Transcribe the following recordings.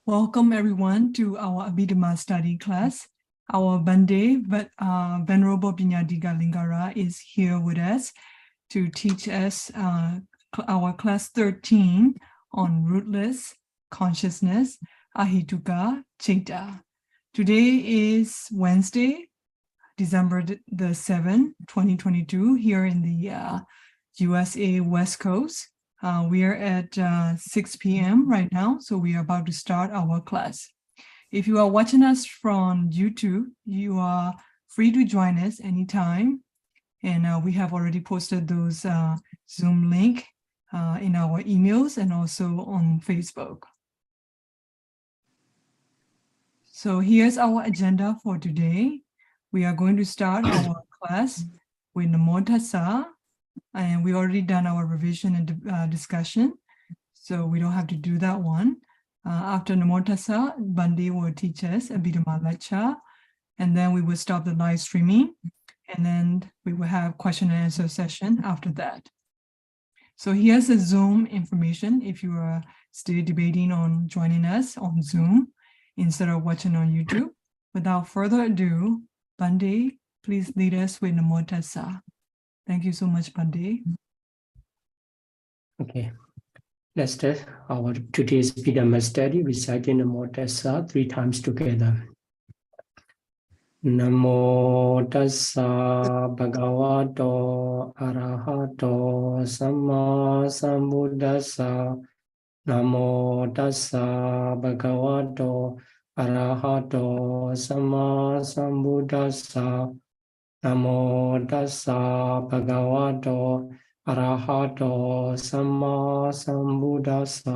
Welcome everyone to our Abhidhamma study class. Our Bande, Venerable Pinyadika Lingara is here with us to teach us our class 13 on Rootless consciousness, Ahetuka Citta. Today is Wednesday, December the 7th, 2022, here in the USA West Coast. We are at 6 p.m. right now, so we are about to start our class. If you are watching us from YouTube, you are free to join us anytime. And we have already posted those Zoom link in our emails and also on Facebook. So here's our agenda for today. We are going to start our class with Namo Tassa. And we already done our revision and discussion, so we don't have to do that one. After Namo Tassa, Bande will teach us Abhidhamma Lecture, and then we will stop the live streaming, and then we will have question and answer session after that. So here's the Zoom information if you are still debating on joining us on Zoom instead of watching on YouTube. Without further ado, Bande, please lead us with Namo Tassa. Thank you so much, Bande. Okay, let's start our today's Abhidhamma study, reciting Namo Tassa 3 times together. Namo Tassa Bhagavato Arahato Samma Sambuddhassa. Namo Tassa Bhagavato Arahato Samma Sambuddhassa. Namo Tassa Bhagavato Arahato Samma Sambuddhassa.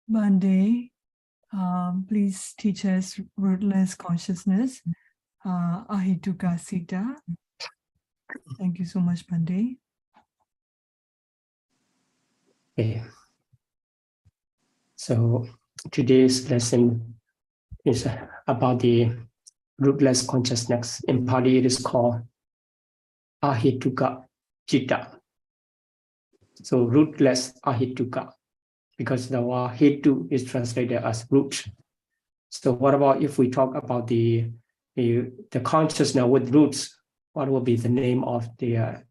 Bande, please teach us rootless consciousness, Ahetuka Citta. Thank you so much, Bande. Okay. So today's lesson is about the rootless consciousness. In Pali, it is called Ahetuka Citta. So rootless Ahetuka, because the word Hetu is translated as root. So what about if we talk about the consciousness with roots? What will be the name of the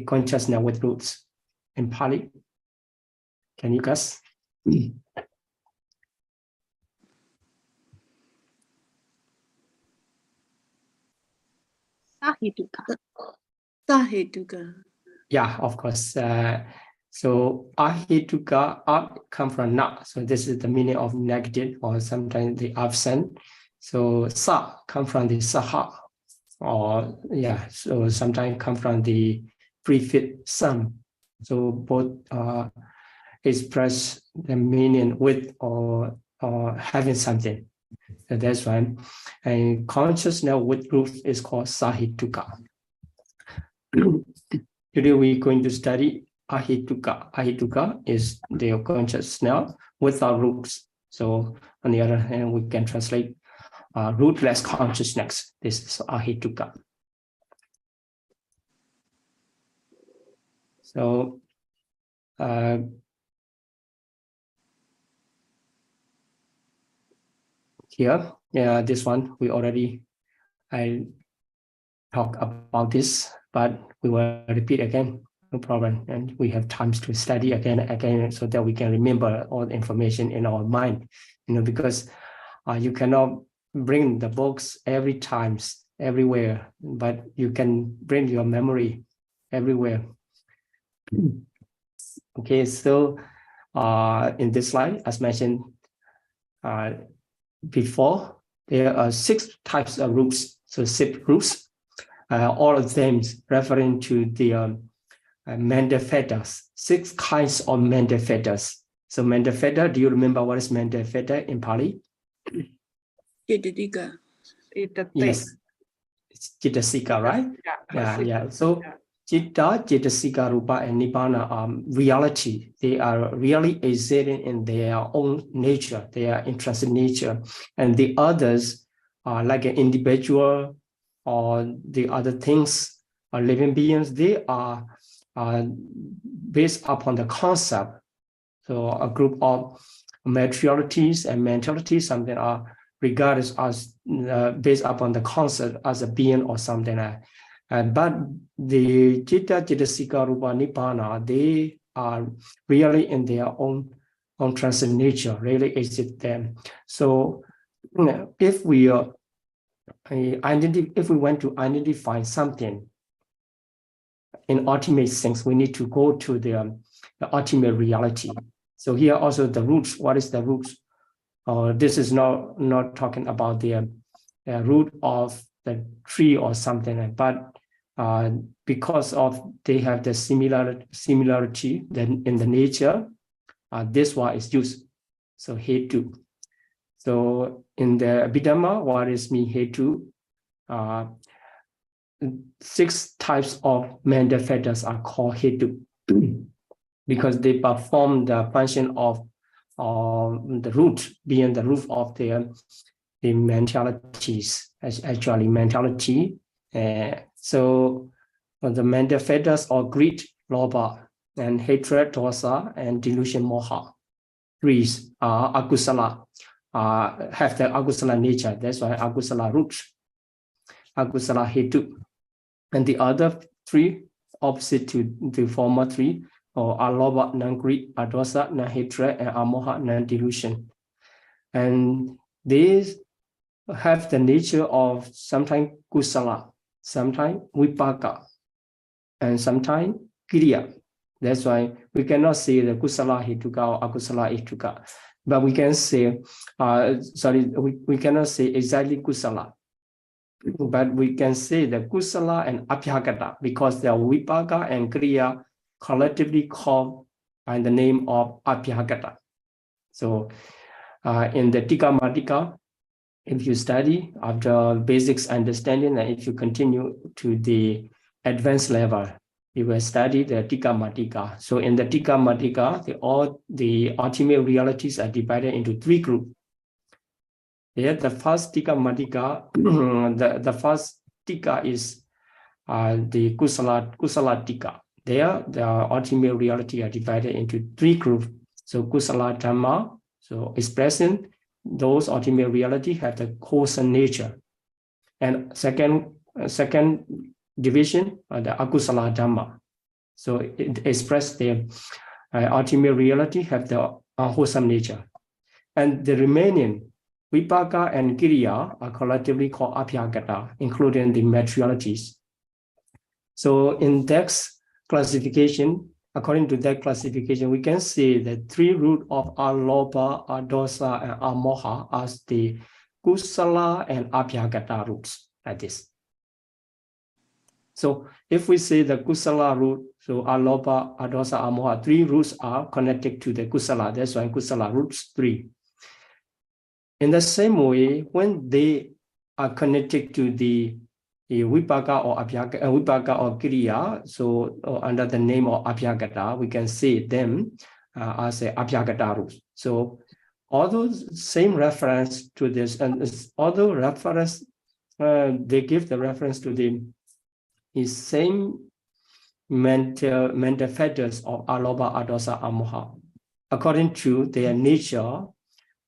consciousness with roots in Pali? Can you guess? Ahetuka. Yeah, of course. So Ahetuka come from na. So this is the meaning of negative or sometimes the absent. So sa come from the saha, or yeah. So sometimes come from the prefix some. So both express the meaning with or having something. So that's one. And consciousness with root is called Sahetuka. Today we're going to study Ahetuka. Ahetuka is the consciousness without roots. So on the other hand, we can translate rootless consciousness. This is Ahetuka. So here, yeah, this one we already talk about this, but we will repeat again, no problem. And we have times to study again, so that we can remember all the information in our mind, because you cannot bring the books every times, everywhere, but you can bring your memory everywhere. Okay, so in this slide, as mentioned before, there are 6 types of roots, so 6 roots. All of them referring to the Paṭivedha, 6 kinds of Paṭivedha. So Paṭivedha, do you remember what is Paṭivedha in Pali? Citta. Yes, it's Cittasika, right? Yeah. So Citta, Cittasika, Rupa, and Nibbana are reality. They are really existing in their own nature, their intrinsic nature. And the others are like an individual or the other things, or living beings, they are based upon the concept. So a group of materialities and mentalities, something are regarded as based upon the concept as a being or something. But the Citta, Cittasika, Rupa, Nibbana, they are really in their own transcendent nature, really exist them. So if we want to identify something in ultimate sense, we need to go to the ultimate reality. So here also the roots. What is the roots? This is not talking about the root of the tree or something, but because of they have the similarity then in the nature, this one is used. So Hetu. So in the Abhidhamma, what is mean Hetu? 6 types of mental factors are called Hetu because they perform the function of the root, being the root of the mentalities, actually mentality. So the mental factors are greed, lobha, and hatred, dosa, and delusion, moha. 3 are akusala, have the akusala nature. That's why akusala root, akusala hetu. And the other 3, opposite to the former 3, are lobha, non-greed, dosa, non-hatred, and moha, non-delusion. And these have the nature of sometimes kusala, sometimes vipaka, and sometimes kriya. That's why we cannot say the kusala hetuka or akusala hetuka, but we can say, we cannot say exactly kusala, but we can say the kusala and abhyagata because they are vipaka and kriya collectively called by the name of abhyagata. So in the Tika Matika, if you study after basics understanding, and if you continue to the advanced level, you will study the Tika Matika. So in the Tika Matika, the ultimate realities are divided into 3 groups. Here, the first Tika Matika, the first Tika is the Kusala Tika. There, the ultimate reality are divided into 3 groups. So Kusala Dhamma, so expressing those ultimate reality have the wholesome nature. And second division are the Akusala Dhamma. So it express the ultimate reality have the unwholesome nature. And the remaining vipaka and kriya are collectively called abhyagata, including the materialities. So in that classification, according to that classification, we can say the 3 roots of alobha, dosa, and moha as the kusala and abhyagata roots, like this. So if we say the kusala root, so alobha, dosa, moha, 3 roots are connected to the kusala. That's why kusala roots 3. In the same way, when they are connected to the vipaka or vipaka or kriya, so under the name of abhyagata, we can say them as a abhyagata roots. So although same reference to this, and although reference they give the reference to the same mental factors of alobha, dosa, moha, according to their nature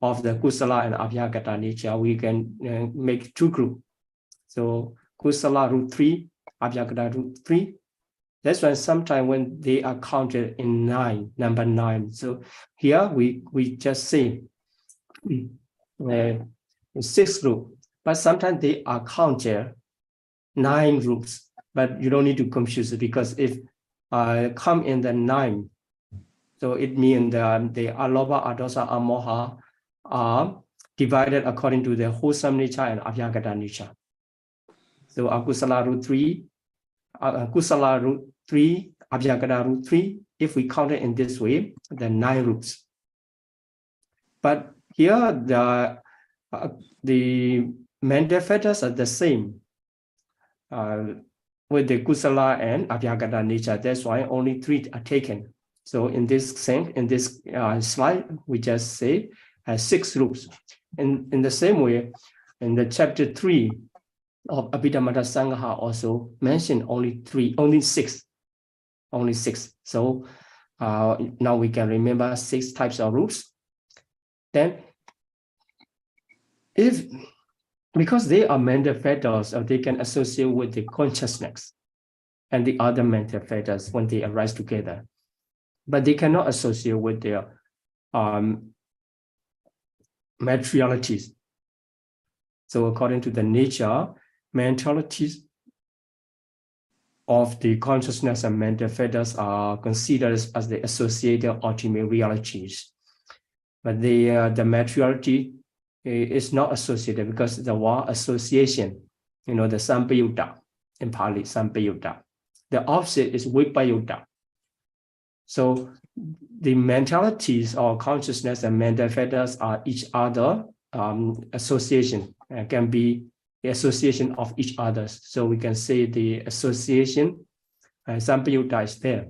of the kusala and abhyagata nature, we can make 2 groups. So kusala root 3, abhyagata root 3. That's why sometimes when they are counted in 9, number 9. So here we just say 6 groups, but sometimes they are counted 9 groups. But you don't need to confuse it because if come in the 9, so it means the alobha, dosa, moha are divided according to their wholesome nature and abhyagata nature. So akusala root 3, kusala root 3, abhyagata root 3. If we count it in this way, the 9 roots. But here the mental factors are the same with the kusala and abhyagata nature. That's why only 3 are taken. So in this slide, we just say 6 groups. In the same way, in the chapter 3 of Abhidhamma Sangha also mentioned only 6. only 6. So now we can remember 6 types of roots. Then because they are mental factors, they can associate with the consciousness and the other mental factors when they arise together, but they cannot associate with their materialities. So according to the nature, mentalities of the consciousness and mental factors are considered as the associated ultimate realities. But the materiality is not associated, because the word association, the sampayutta in Pali, sampayutta. The opposite is vipayutta. So the mentalities or consciousness and mental factors are each other association, can be the association of each other. So we can say the association, sampayutta is there.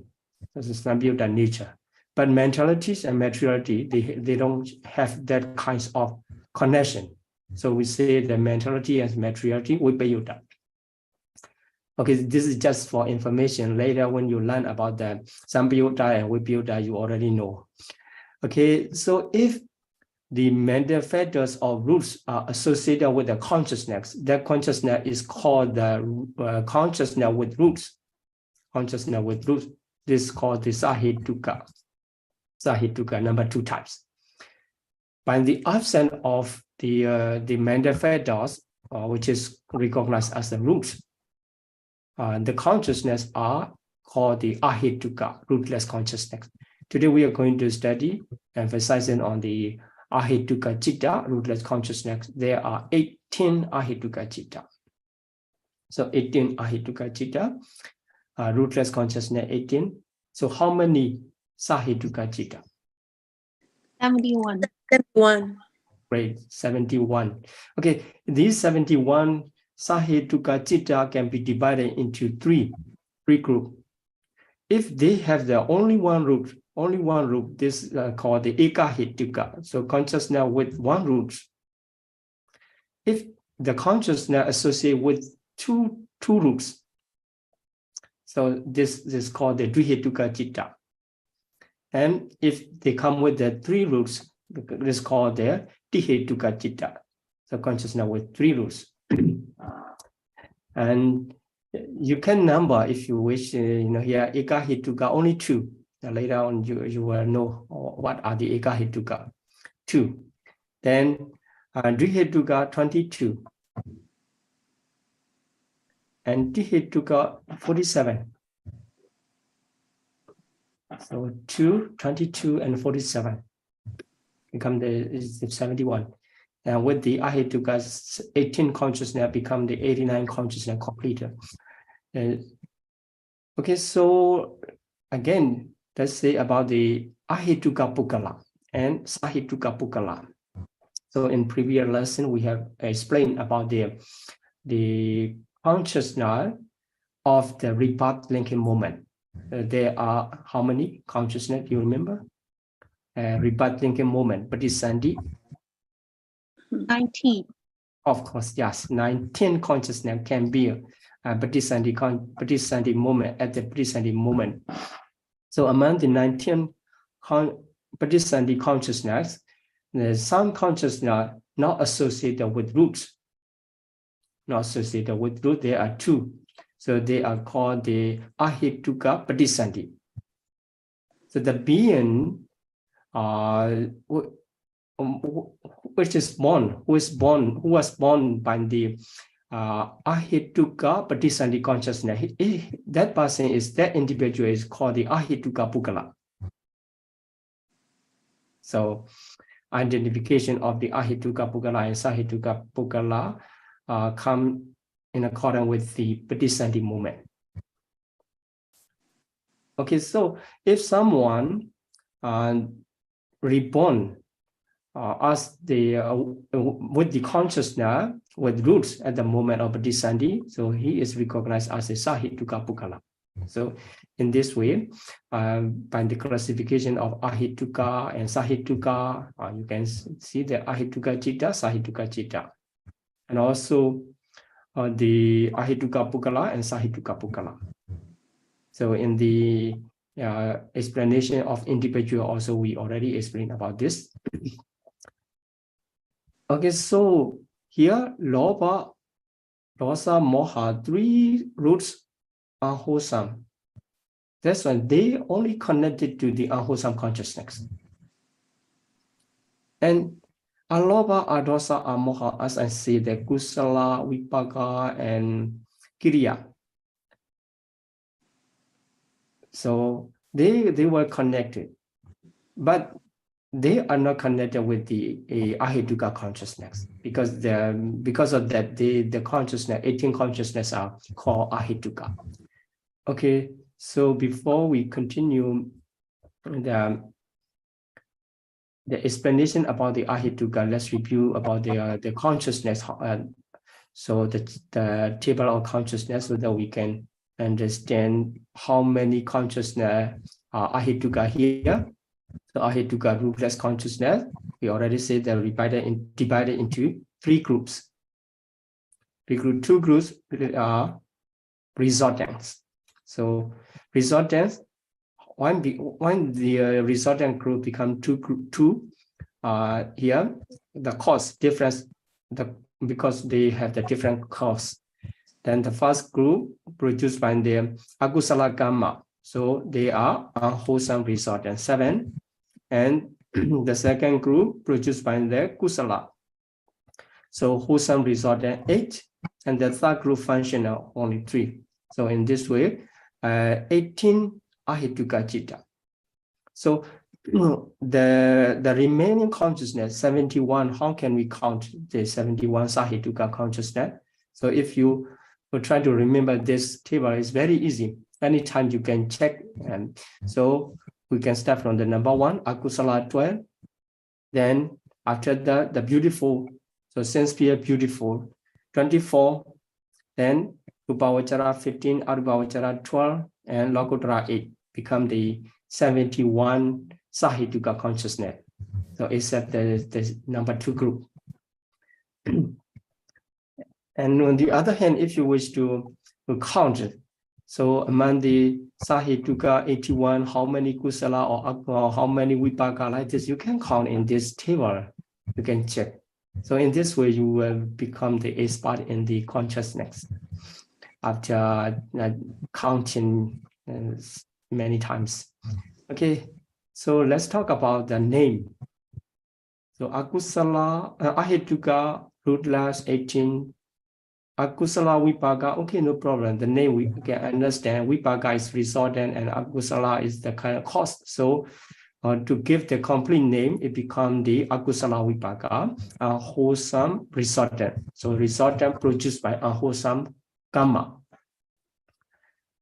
This is sampayutta nature. But mentalities and materiality, they don't have that kinds of connection. So we say the mentality and materiality, vipayutta. Okay, this is just for information. Later, when you learn about the sampayutta and vipayutta, you already know. Okay, so if the mental factors or roots are associated with the consciousness, that consciousness is called the consciousness with roots. Consciousness with roots. This is called the Ahetuka. Ahetuka, number 2 types. By the absence of the mental factors, which is recognized as the roots, the consciousness are called the Ahetuka, rootless consciousness. Today we are going to study, emphasizing on the Ahetuka Citta, rootless consciousness. There are 18 Ahetuka Citta. So 18 Ahetuka Citta, rootless consciousness 18. So how many Sahetuka Citta? 71. 71. Great, 71. Okay, these 71 Sahetuka Citta can be divided into three groups. If they have the only one root, this is called the Ekahetuka, so consciousness with one root. If the consciousness associate with two roots, so this is called the Dwihetuka Citta. And if they come with the 3 roots, this is called the Tihetuka Citta, so consciousness with 3 roots. And you can number if you wish, here Ekahetuka only 2. Later on you will know what are the Ekahetuka, 2. Then Dwihetuka 22. And Tihetuka 47. So 2, 22, and 47 become the 71. And with the Ahetuka's 18 consciousness become the 89 consciousness completed. Okay, so again, let's say about the Ahetuka Pukala and Sahetuka Pukala. So in previous lesson, we have explained about the consciousness of the rebirth linking moment. There are how many consciousness? Do you remember? Rebirth linking moment, Paṭisandhi. 19. Of course, yes. 19 consciousness can be a Paṭisandhi moment at the Paṭisandhi moment. So among the 19 Paṭisandhi consciousness, some consciousness not associated with roots. Not associated with root, there are 2. So they are called the Ahetuka Paṭisandhi. So the being which is born, who was born by the Ahetuka Paṭisandhi consciousness, that individual is called the Ahetuka Pukala. So identification of the Ahetuka Pukala and Sahetuka Pukala come in accordance with the Paṭisandhi moment. Okay, so if someone reborn as with the consciousness with roots at the moment of Paṭisandhi, so he is recognized as a Sahetuka Pukala. So in this way, by the classification of Ahetuka and Sahetuka, you can see the Ahetuka Citta, Sahetuka Citta, and also the Ahetuka Pukala and Sahetuka Pukala. So in the explanation of individual also, we already explained about this. Okay, so here, Lobha, Dosa, Moha, 3 roots are wholesome. That's why they only connected to the unwholesome consciousness. And Alobha, Adosa, Amoha, as I say, the Kusala, Vipaka, and Kiriya. So they were connected, but they are not connected with the Ahetuka consciousness because of that the consciousness, 18 consciousness are called Ahetuka. Okay, so before we continue the explanation about the Ahetuka, let's review about the consciousness. So the table of consciousness, so that we can understand how many consciousness are Ahetuka here. So Ahetuka rootless consciousness, we already said they're divided into 3 groups. 2 groups are resultants. So resultants, when the resultant group become two, here the cause difference, because they have the different cause. Then the first group produced by the Akusala Gamma. So they are unwholesome resultant 7. And the second group produced by the Kusala. So wholesome resultant 8. And the third group functional only 3. So in this way, 18 Ahetuka Citta. So the remaining consciousness, 71, how can we count the 71 Ahetuka consciousness? So if you will try to remember this table, it's very easy. Anytime you can check. And so we can start from the number 1, Akusala 12. Then after that, the beautiful, so sense sphere beautiful, 24. Then Upavachara 15, Arubhavachara 12, and Lokuttara 8 become the 71 Sahetuka consciousness. So except the number 2 group. And on the other hand, if you wish to count it, so among the Sahetuka 81, how many Kusala or how many Vipaka like this, you can count in this table. You can check. So in this way, you will become the expert in the consciousness after counting many times. Okay, so let's talk about the name. So Akusala, Ahetuka, Rootless, 18, Akusala Vipaka, okay, no problem. The name we can understand. Vipaka is resultant and Akusala is the kind of cause. So to give the complete name, it becomes the Akusala Vipaka, unwholesome resultant. So resultant produced by unwholesome karma.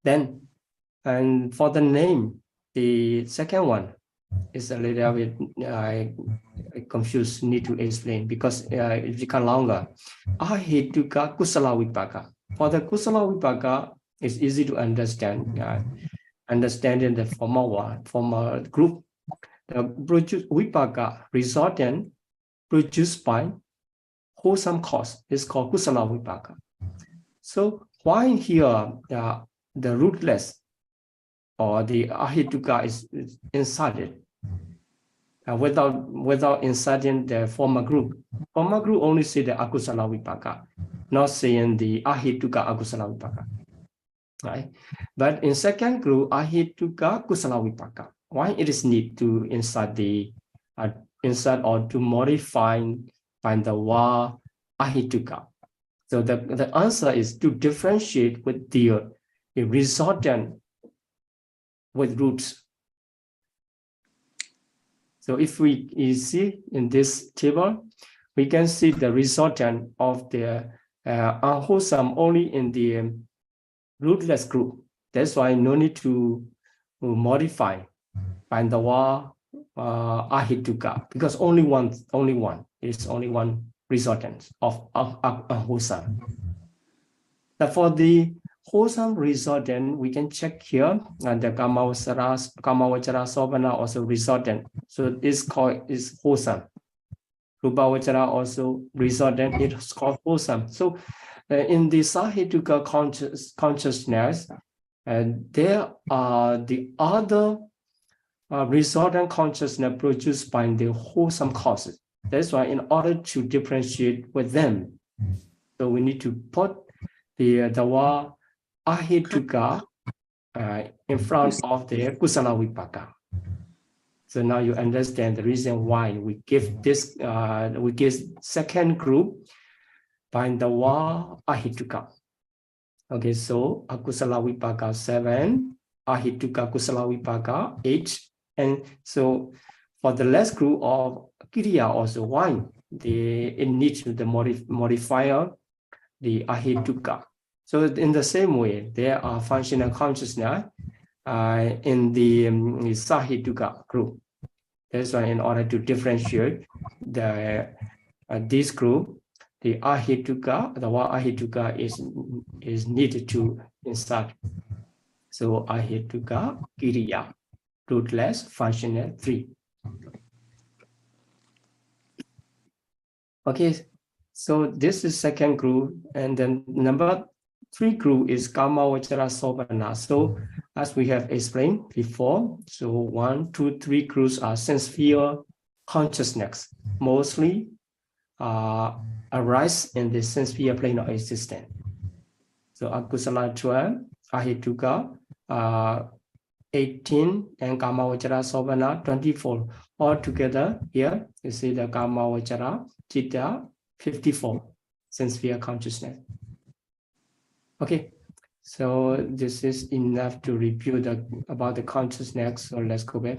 Then, and for the name, the second one is a little bit confused, need to explain because it becomes longer. Ahetuka Kusala Vipaka. For the Kusala Vipaka, it's easy to understand. Understanding the former group, the Vipaka resultant produced by wholesome cause is called Kusala Vipaka. So why here the rootless or the Ahetuka is inserted without inserting the former group. Former group only say the Akusala Vipaka, not saying the Ahetuka Akusala Vipaka. Right? But in second group, Ahetuka Kusala Vipaka. Why it is need to insert the insert or to modify by the word Ahetuka? So the answer is to differentiate with the resultant with roots. So if we see in this table, we can see the resultant of the unwholesome only in the rootless group. That's why no need to modify by the word Ahetuka, because only one is only one resultant of unwholesome. For the wholesome resultant, we can check here, and the Kamavachara Sovana also resultant. So this is wholesome. Rubhavachara also resultant, it's called wholesome. So in the Sahetuka consciousness, And there are the other resultant consciousness produced by the wholesome causes. That's why in order to differentiate with them, so we need to put the word Ahetuka in front of the Kusala Vipaka. So now you understand the reason why we give this, we give second group by the word Ahetuka. Okay, so Akusala Vipaka 7, Ahetuka Kusala Vipaka 8. And so for the last group of Kiriya also, why? It needs the modifier, the Ahetuka. So in the same way, there are functional consciousness in the Sahetuka group. That's why in order to differentiate this group, the Ahetuka, the word Ahetuka is needed to insert. So Ahetuka, Kiriya, rootless, functional 3. Okay, so this is second group, and then number 3 group is Kama Vachara Sobhana. So as we have explained before, so 1, 2, 3 groups are sense sphere consciousness, mostly arise in the sense sphere plane of existence. So Akusala 12, Ahetuka 18, and Kama Vachara Sobhana 24. All together here, you see the Kama Vachara Citta 54, sense sphere consciousness. Okay, so this is enough to review about the consciousness. So let's go back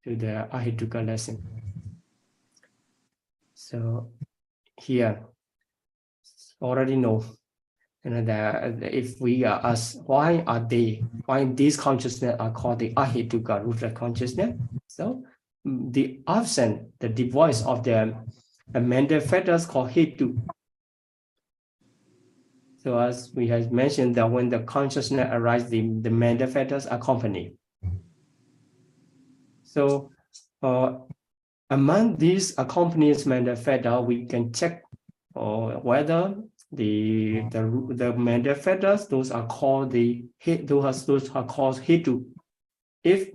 to the Ahetuka lesson. So here, already know, if we ask why these consciousness are called the Ahetuka rootless consciousness. So the absent, the devoid of the mental factors called Hetu. So as we have mentioned that when the consciousness arises, the mental factors accompany. So among these accompanying mental factors, we can check whether the mental factors, those are called those are called Hetu. If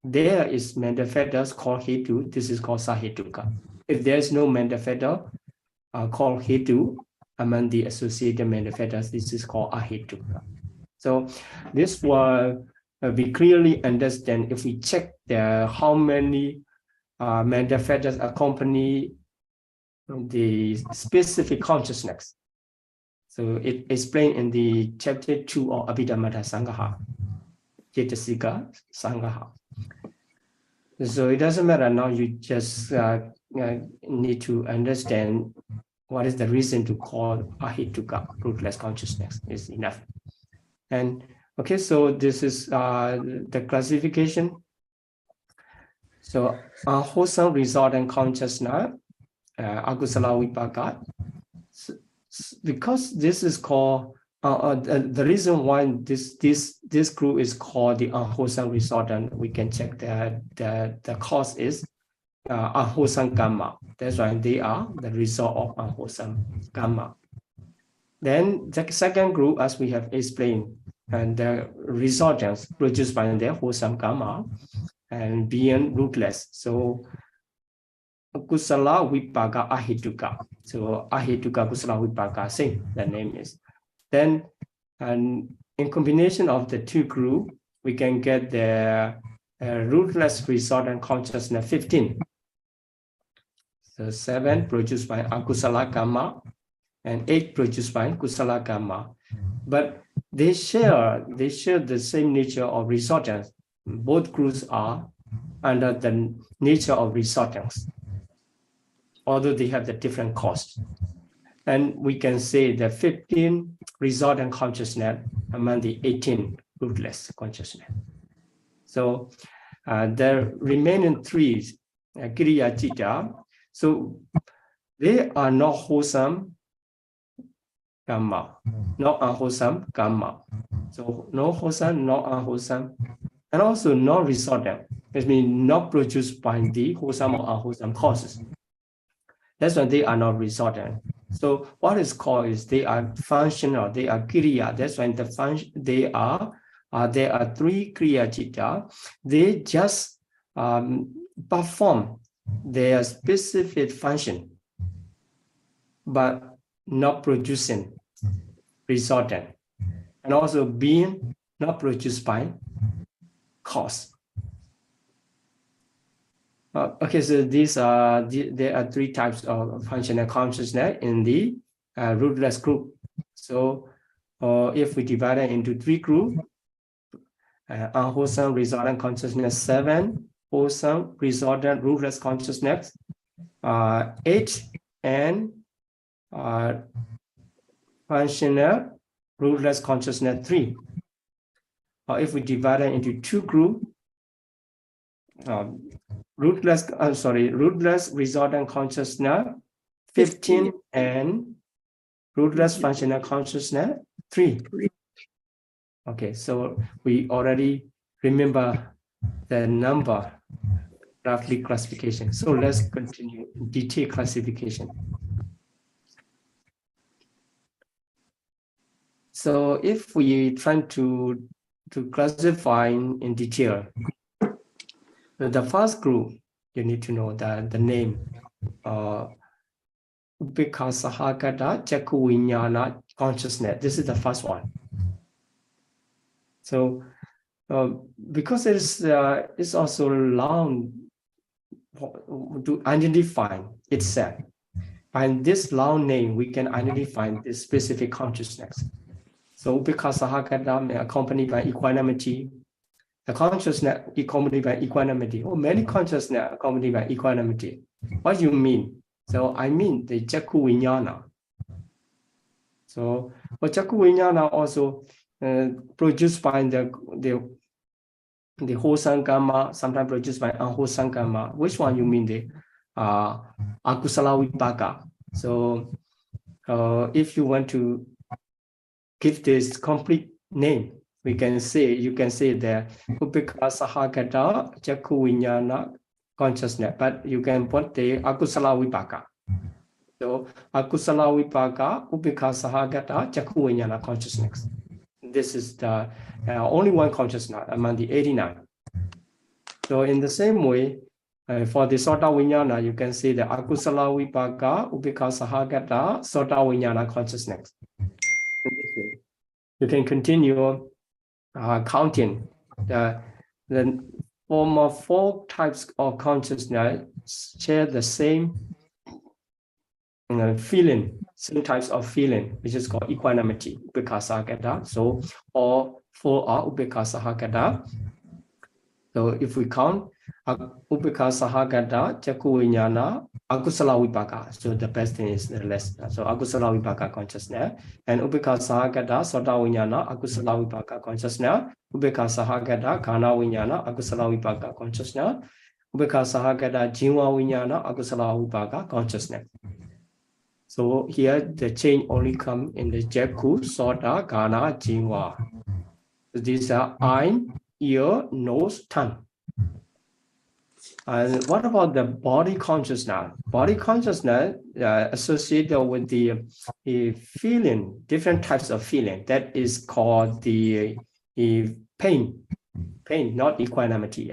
there is mental factors called Hetu, this is called Sahetuka. If there is no mental factor called Hetu among the associated mental factors, this is called Ahetuka. So this will be clearly understand if we check how many mental factors accompany the specific consciousness. So it explained in the chapter 2 of Abhidhamma Sangaha, Cetasika Sangaha. So it doesn't matter now, you just need to understand what is the reason to call Ahetuka, rootless consciousness, is enough. And okay, so this is the classification. So unwholesome resultant consciousness, Akusala Vipaka. Because this is called the reason why this group is called the unwholesome resultant, we can check that the cause is unwholesome karma. That's why they are the result of unwholesome karma. Then the second group, as we have explained, and the resultants produced by their wholesome karma and being rootless. So Kusala Vipaka Ahetuka. So Ahetuka Kusala Vipaka, same, the name is. Then, and in combination of the two groups, we can get the rootless resultant consciousness 15. So 7 produced by Akusala Karma and 8 produced by Kusala Karma. But they share the same nature of resultants. Both groups are under the nature of resultants, although they have the different costs. And we can say the 15 resultant consciousness among the 18 rootless consciousness. So the remaining 3, Kiriya Citta, so they are not wholesome karma, not unwholesome karma. So no wholesome, not unwholesome, and also not resultant. It means not produced by the wholesome or unwholesome causes. That's why they are not resultant. So what is called is they are functional, they are kiriya. That's when they are there are 3 Kriya Citta. They just perform their specific function, but not producing resultant, and also being not produced by cause. Okay, so there are 3 types of functional consciousness in the rootless group. So if we divide it into 3 groups, unwholesome resultant consciousness 7, wholesome resultant rootless consciousness 8, and functional rootless consciousness 3. If we divide it into 2 groups, rootless resultant consciousness 15 and rootless functional consciousness 3. Okay, so we already remember the number roughly classification. So let's continue detailed classification. So if we try to classify in detail, the first group, you need to know the name. Upekha Sahagata Jaku Viññāna consciousness. This is the first one. So because it's also long to identify itself. By this long name, we can identify this specific consciousness. So Upekha Sahagata accompanied by equanimity, the consciousness accompanied by equanimity, or many consciousness accompanied by equanimity. What do you mean? So I mean the Jaku Viññāna. So Jaku Viññāna also produced by the wholesome karma, sometimes produced by unwholesome karma. Which one you mean? The akusala vipaka. So if you want to give this complete name, you can say that Upekha Sahagata Jaku Viññāna consciousness, but you can put the akusala vipaka. So akusala vipaka Upekha Sahagata Jaku Viññāna consciousness. This is the only one consciousness among the 89. So in the same way, for the Sota Viññāna, you can see the akusala vipaka Upekha Sahagata Sota Viññāna consciousness. You can continue counting the form of 4 types of consciousness share the same feeling, same types of feeling, which is called equanimity, Upekha Sahagata. So all 4 are Upekha Sahagata. So if we count Upekha Sahagata, Jaku Viññāna, akusala vipaka. So the best thing is the less. So akusala vipaka consciousness, and Upekha Sahagata Sota Viññāna, akusala vipaka consciousness. Upekha Sahagata Ghana Viññāna, akusala vipaka consciousness. Upekha Sahagata Jiva Viññāna, akusala vipaka consciousness. So here the change only comes in the Jaku, Sota, Ghana, Jiva. So these are eye, ear, nose, tongue. And what about the body consciousness? Body consciousness associated with the feeling, different types of feeling. That is called the pain, not equanimity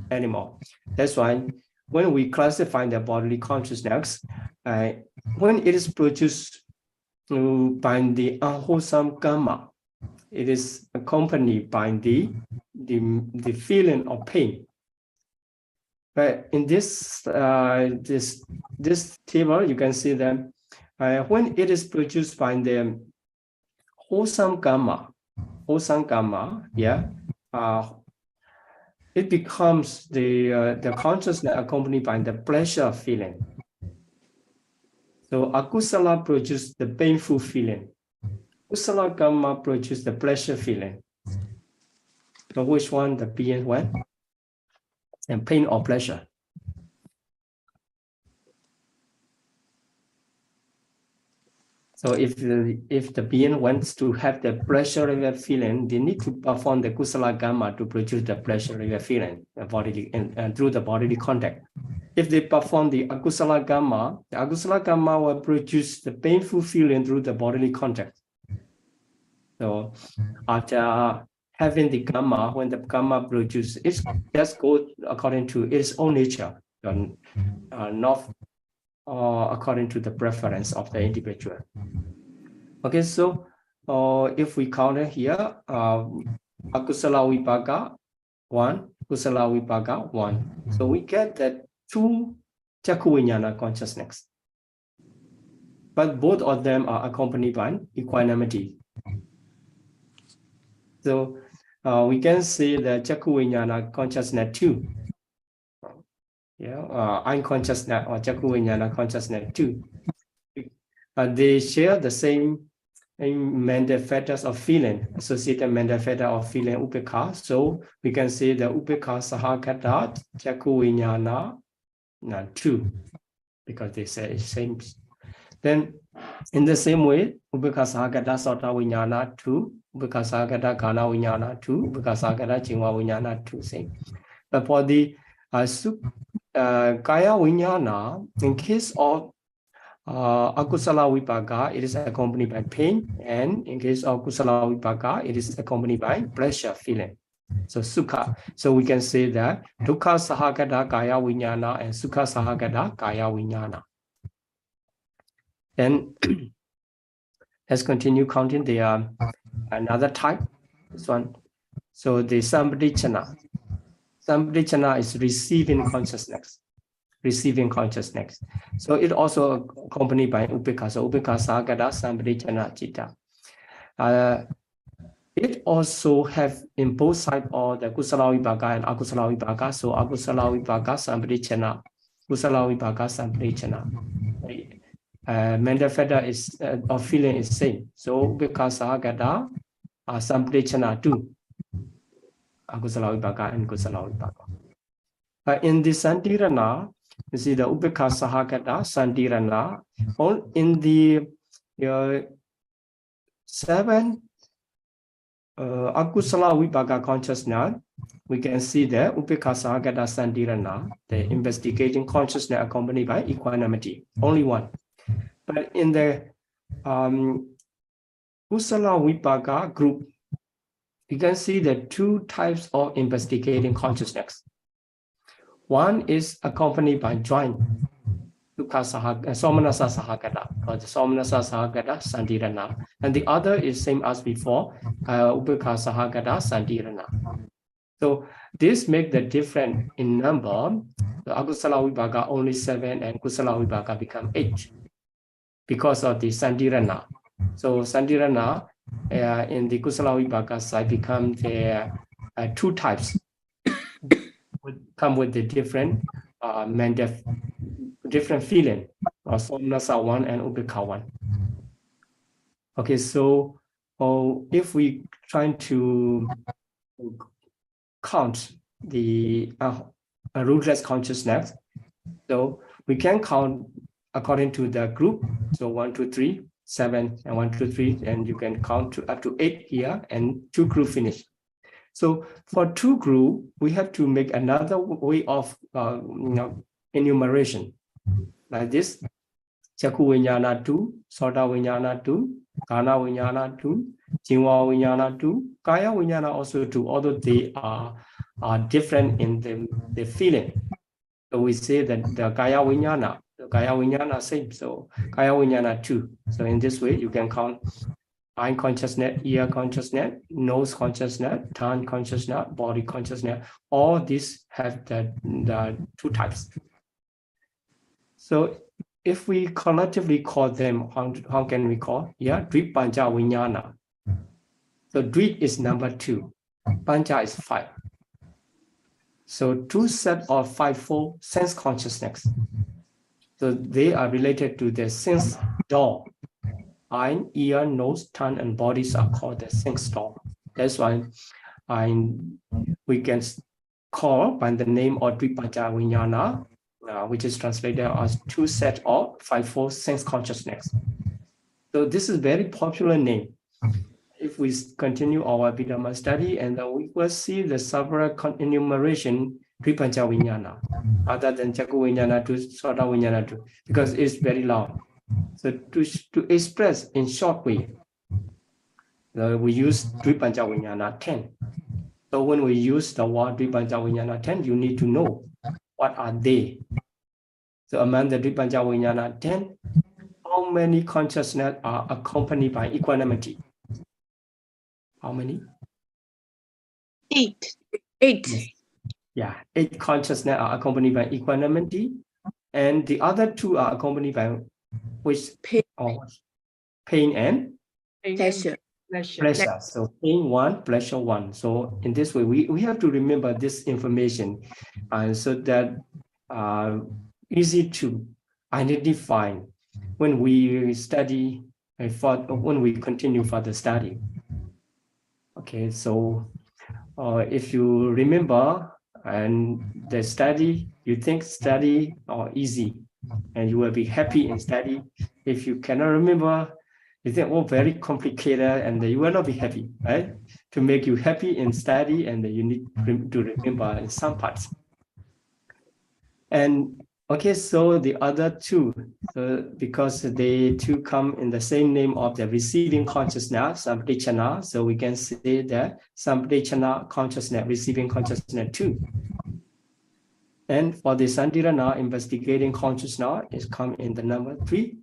anymore. That's why when we classify the bodily consciousness, when it is produced by the unwholesome karma, it is accompanied by the feeling of pain. But in this table, you can see that when it is produced by the wholesome karma, it becomes the consciousness accompanied by the pleasure feeling. So akusala produces the painful feeling. Kusala karma produces the pleasure feeling. So which one the being one? And pain or pleasure? So if the being wants to have the pleasure feeling, they need to perform the kusala karma to produce the pleasure feeling through the bodily contact. If they perform the akusala karma will produce the painful feeling through the bodily contact. So after having the gamma, when the gamma produces, it just goes according to its own nature, not according to the preference of the individual. Okay, so if we count it here, akusala vipaka 1, kusala vipaka 1. So we get that 2 Chakku Vijnana consciousness. But both of them are accompanied by equanimity. So we can say the Chakku Vijnana consciousness 2. Unconsciousness or Chakku Vijnana consciousness 2. They share the same mental factors of feeling, associated mental factor of feeling upekha. So we can say the upekha sahagata Chakku Vijnana 2, because they say it's same. Then in the same way, upekha sahagata sota vijnana 2, upekha sahagata gana vijnana 2, upekha sahagata jingva vijnana 2, same. But for the kaya vijnana, in case of akusala vipaka, it is accompanied by pain, and in case of kusala vipaka, it is accompanied by pleasure feeling. So sukha. So we can say that dukkha sahagata kaya vijnana and sukha sahagata kaya vijnana. Then let's continue counting the another type. This one. So the sampadicana. Sampadicana is receiving consciousness. Receiving consciousness. So it also accompanied by upekha. So upekha sahagata sampadicana citta. It also have in both sides of the kusala vipaka and akusala vipaka. So akusala vipaka sampadicana, kusala vipaka sampadicana. Mental factor is or feeling is same. So upekha sahagata sampadicana 2. Akusala vipaka and kusala vipaka. In the santirana, you see the upekha sahagata santirana. In the 7 akusala vipaka consciousness, we can see the upekha sahagata santirana, the investigating consciousness accompanied by equanimity, only one. But in the kusala vipaka group, you can see the 2 types of investigating consciousness. One is accompanied by joint somanasa sahagata, or the somanasa sahagata santirana, and the other is same as before, upekha sahagata santirana. So this make the difference in number. The akusala vipaka only 7 and kusala vipaka become 8 because of the santirana. So santirana in the kusala vipaka side become the 2 types. Would come with the different different feeling, or somanasa 1 and upekha 1. Okay, so if we try to count the rootless consciousness, so we can count according to the group. So 1, 2, 3, 7, and 1, 2, 3, and you can count to up to 8 here, and 2 group finish. So for 2 group, we have to make another way of enumeration, like this: Chakku Vijnana 2, Sota Vijnana 2, Gana Vijnana 2, Jingva Vijnana 2, Kaya Vijnana also 2, although they are different in the feeling. So we say that the Kaya Vijnana same, so Kaya Vijnana 2. So in this way, you can count eye consciousness, ear consciousness, nose consciousness, tongue consciousness, body consciousness. All these have the 2 types. So if we collectively call them, how can we call? Yeah, Dvip Pancha Vijnana. So Dvip is number 2, Pancha is 5. So 2 sets of 5-fold sense consciousness. So they are related to the sense door. Eye, ear, nose, tongue, and bodies are called the sense door. That's why we can call by the name of Dvipancha Vijnana, which is translated as 2 sets of 5-fold sense consciousness. So this is a very popular name. If we continue our Abhidhamma study, and we will see the several enumeration Dvipancha Vijnana, other than Chakku Vijnana 2, Sota Vijnana 2, because it's very long. So to express in short way, we use Dvipancha Vijnana 10. So when we use the word Dvipanja Vijnana 10, you need to know what are they. So among the Dvipanja Vijnana 10, how many consciousness are accompanied by equanimity? How many? 8. 8. Yes. Yeah, 8 consciousness are accompanied by equanimity, and the other 2 are accompanied by which? Pain. Pain and Pleasure. pleasure. So pain 1, pleasure 1. So in this way, we have to remember this information, and so that easy to identify when we study when we continue further study. Okay, so if you remember and the study, you think study are easy and you will be happy in study. If you cannot remember, you think, oh, very complicated, and you will not be happy, right? To make you happy in study, and you need to remember in some parts. And okay, so the other 2, because they 2 come in the same name of the receiving consciousness, Sampadichana, so we can say that Sampadichana consciousness, receiving consciousness 2. And for the Santirana, investigating consciousness, is come in the number 3.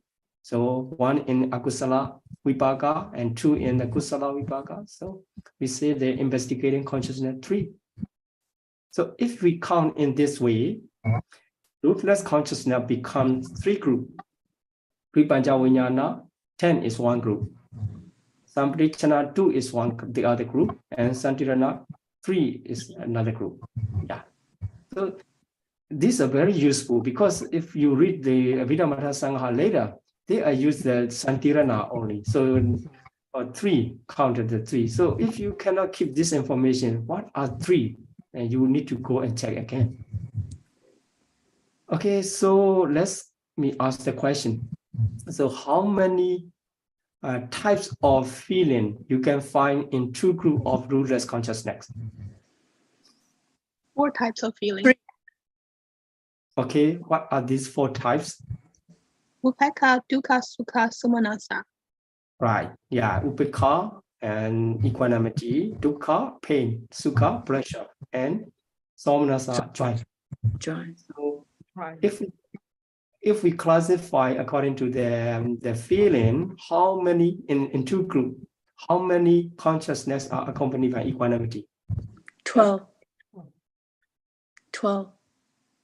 So 1 in Akusala Vipaka and 2 in the Kusala Vipaka. So we say the investigating consciousness 3. So if we count in this way, rootless consciousness becomes 3 groups. Dvipanja Vijnana 10 is 1 group. Sampadichana 2 is the other group, and Santirana 3 is another group. Yeah. So these are very useful, because if you read the Abhidhamma Sangha later, they are used the Santirana only. So 3 counted the 3. So if you cannot keep this information, what are 3? And you need to go and check again. Okay, so me ask the question. So how many types of feeling you can find in 2 groups of rootless consciousness? 4 types of feeling. 3. Okay, what are these 4 types? Upekkha, dukkha, sukha, somanasa. Right, yeah, upekkha and equanimity, dukkha, pain, sukha, pleasure, and somanasa, joy. Joy. So if we classify according to the feeling, how many in 2 groups, how many consciousness are accompanied by equanimity? 12. 12.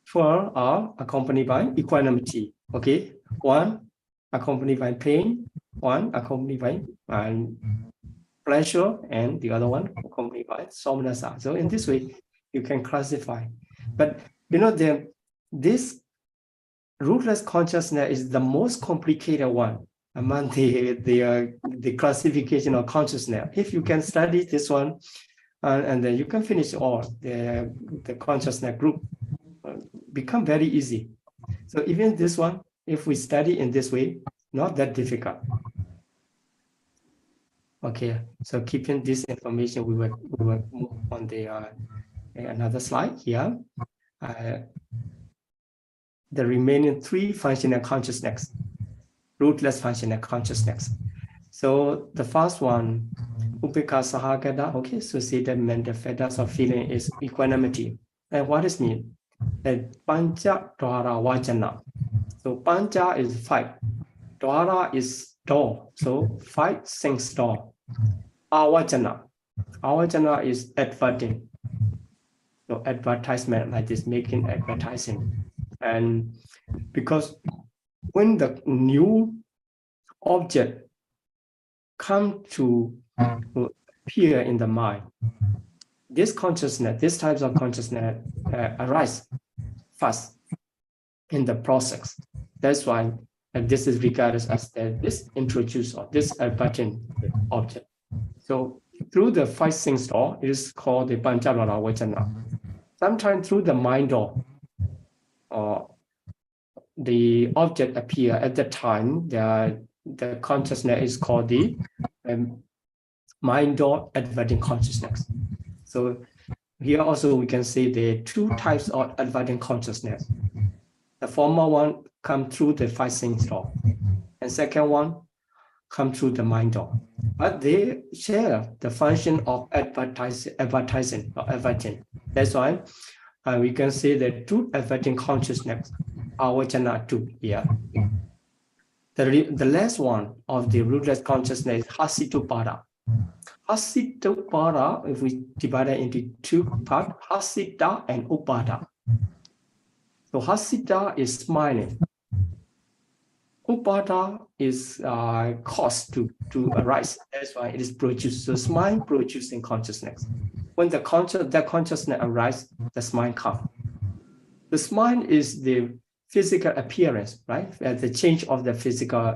12 are accompanied by equanimity. Okay, 1 accompanied by pain, 1 accompanied by pleasure, and the other one accompanied by somanasa. So in this way, you can classify. But you know, this rootless consciousness is the most complicated one among the classification of consciousness. If you can study this one, and then you can finish all the consciousness group, become very easy. So even this one, if we study in this way, not that difficult. Okay, so keeping this information, we will move on the another slide here. The remaining 3 functional consciousness, rootless functional consciousness. So the first one, upekkha sahagata, okay, associated mental factors of feeling is equanimity. And what does it mean? Pancha dwara vajana. So pancha is 5. Dwara is door. So 5 things door. Avajana. Avajana is adverting. So advertisement, like this, making advertising. And because when the new object come to appear in the mind, this consciousness, these types of consciousness arise fast in the process. That's why this is regarded as this introduced or this adverting object. So through the 5 things door, it is called the Panchalala Vajana. Sometimes through the mind door, the object appear at the time, the consciousness is called the mind door adverting consciousness. So here also we can say there are 2 types of adverting consciousness. The former one come through the 5 things door, and second one come through the mind door, but they share the function of advertising or adverting. That's why we can say that truth adverting consciousness, awajana 2 here. The last one of the rootless consciousness, Hasitupada. Hasitupada, if we divide it into two parts, Hasita and Upada. So Hasita is smiling. Upada is caused to arise. That's why it is produced. So smile producing consciousness. When that consciousness arises, the smile comes. The smile is the physical appearance, right? The change of the physical,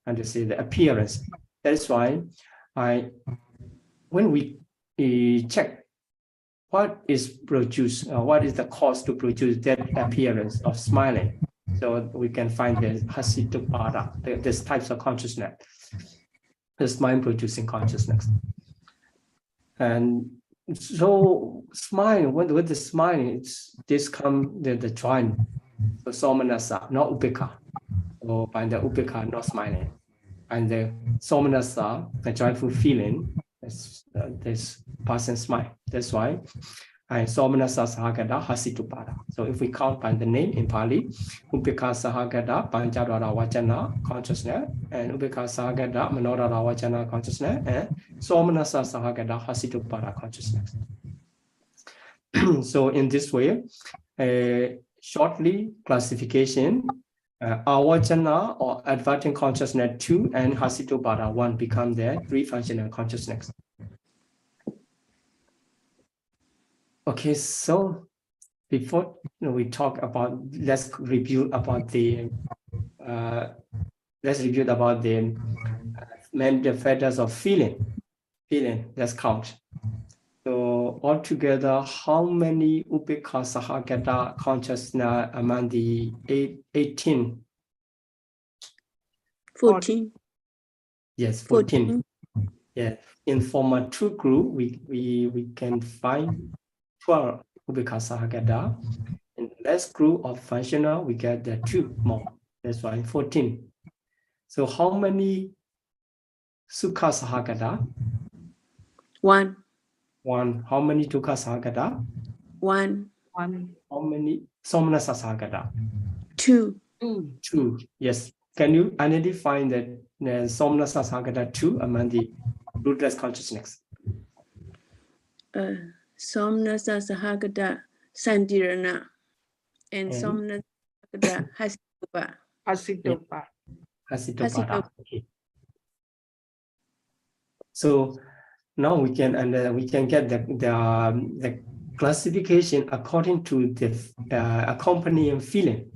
the appearance. That's why when we check what is produced, what is the cause to produce that appearance of smiling, so we can find the Hasitupada, these types of consciousness, the smile producing consciousness. And so smile, with the smiling, this come the joint, so somanasa, not upeka, or by the upeka, not smiling, and the somanasa, the joyful feeling, this person smile. That's why somanasa sahagata hasitupada. So if we count by the name in Pali, upeka sahagata panchadwara vajana consciousness, and upeka sahagata manodara vajana consciousness, and somanasa sahagata hasitupada consciousness. So in this way, shortly classification, awajana or adverting consciousness 2 and hasitupada 1 become the three functional consciousness. Okay, so before we talk about, let's review about the manifestos of feeling. Let's count. So altogether, how many upeka sahagata consciousness among the 18? 14. Yes, 14. Yeah, in former 2 group, we can find 12 upeka sahagata. In the last group of functional, we get the 2 more. That's why 14. So how many sukha sahagata? 1. 1. How many dukkha sahagata? 1. How many somanasa sahagata? 2. 2. Yes. Can you identify the somanasa sahagata 2 among the rootless consciousness? Somnasa sahagata sandirana and somnasa sahagata hasitupa. Hasitupada. Okay. So now we can get the classification according to the accompanying feeling.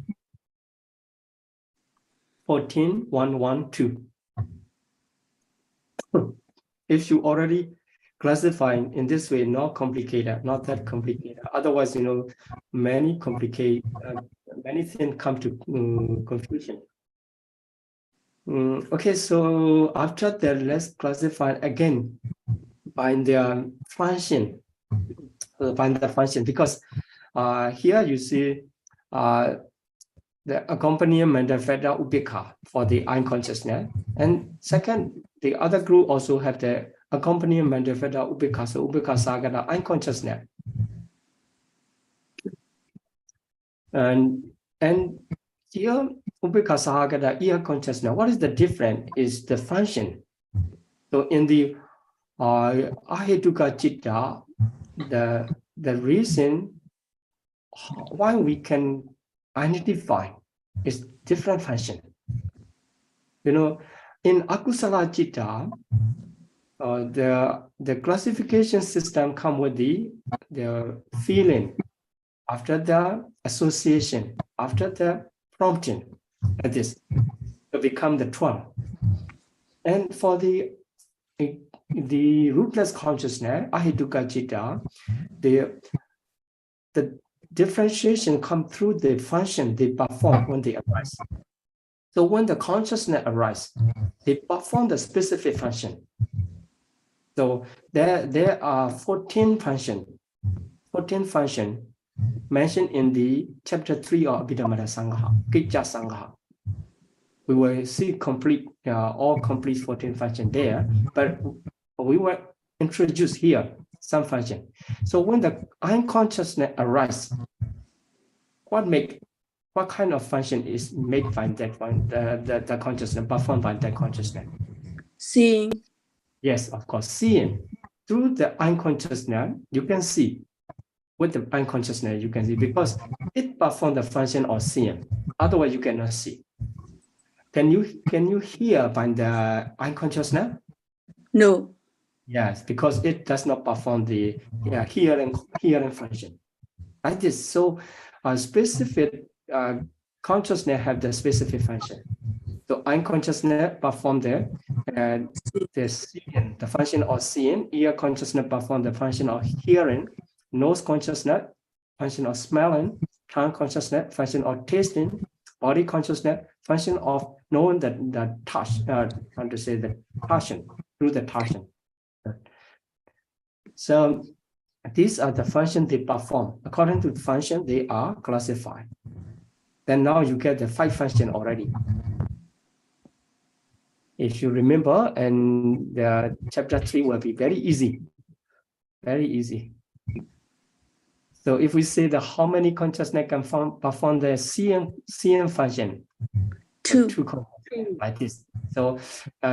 14, 1, 1, 2. If you already classify in this way, not complicated, not that complicated. Otherwise, many things come to confusion. Okay, so after that, let's classify again by their function. Find the function, because here you see the accompaniment manifesta upeka for the unconsciousness, and second, the other group also have the accompaniment manifesta upeka, so upeka sagata unconsciousness, and here upeka sagata ear consciousness. What is the difference? Is the function. So in the Ahetuka Citta, the reason why we can identify is different function. In Akusala Citta, the classification system come with the feeling, after the association, after the prompting, like this, to become the 12. And for the rootless consciousness, Ahetuka Citta, the differentiation come through the function they perform when they arise. So when the consciousness arises, they perform the specific function. So there are 14 functions mentioned in the chapter 3 of Abhidhamma Lecture, Kicca Sangha. we will see complete, all complete 14 function there, but we will introduce here some function. So when the unconsciousness arises, what kind of function is made by that one, the consciousness, performed by that consciousness? Seeing. Yes, of course, seeing. Through the unconsciousness, you can see. With the unconsciousness, you can see because it performs the function of seeing. Otherwise, you cannot see. Can you hear by the unconsciousness? No. Yes, because it does not perform the hearing function. Like this, so specific consciousness have the specific function. So unconsciousness perform the seeing, the function of seeing. Ear consciousness perform the function of hearing. Nose consciousness, function of smelling. Tongue consciousness, function of tasting. Body consciousness, function of knowing the touch. How to say the touching, through the touching. So these are the functions they perform. According to the function, they are classified. Then now you get the 5 functions already. If you remember, and the chapter 3 will be very easy. Very easy. So if we say how many consciousness can perform the seeing function? 2. 2 like this. So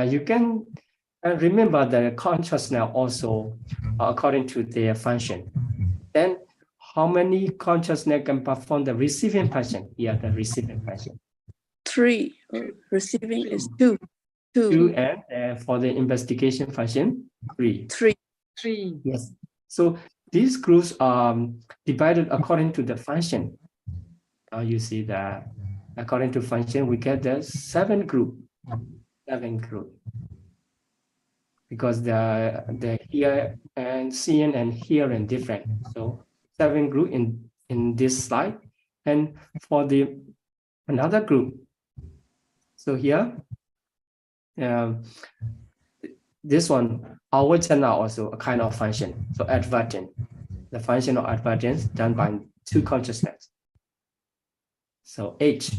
you can remember the consciousness also according to their function. Then how many consciousness can perform the receiving function? Here, the receiving function. 3. Receiving is 2. 2, and for the investigation function, 3. 3. Yes. So these groups are divided according to the function. Now you see that according to function, we get the 7 group. 7 group. Because the hear and seeing and hearing different. So 7 group in this slide. And for the another group, so here, this one, our channel also a kind of function. So advertent, the function of advertence done by 2 consciousness. So H.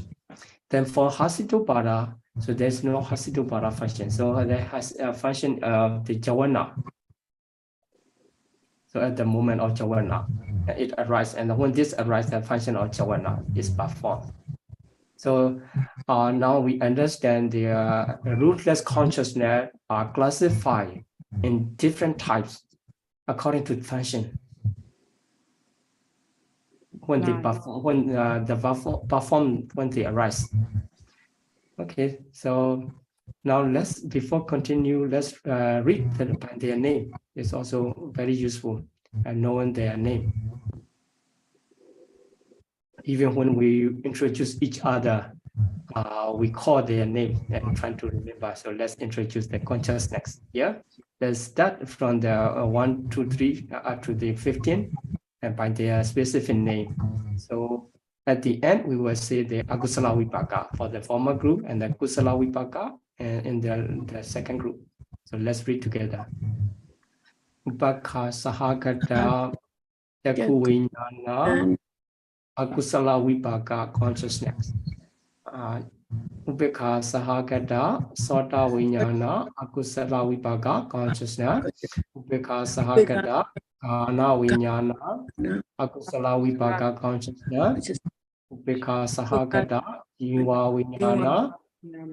Then for Hasitopada, so there's no Hasitopada function. So there has a function of the Javana. So at the moment of Javana, it arises, and when this arises, the function of Javana is performed. So now we understand the rootless consciousness are classified in different types according to function. When they perform, when they arise. Okay, so now before continue, let's read their name. It's also very useful and knowing their name. Even when we introduce each other, we call their name and trying to remember. So let's introduce the consciousness. Yeah, let's start from the 1, 2, 3 up to the 15, and by their specific name. So at the end, we will say the Akusala Vipaka for the former group and the Kusala Vipaka in the second group. So let's read together. Upaka Sahagata Yakuvinyana Akusala Vipaka consciousness. Upeka Sahagata Sota Vinyana Akusala Vipaka consciousness. Upeka Sahagata Kana Vinyana Akusala Vipaka consciousness. Upeka Sahagata Jiva Vinyana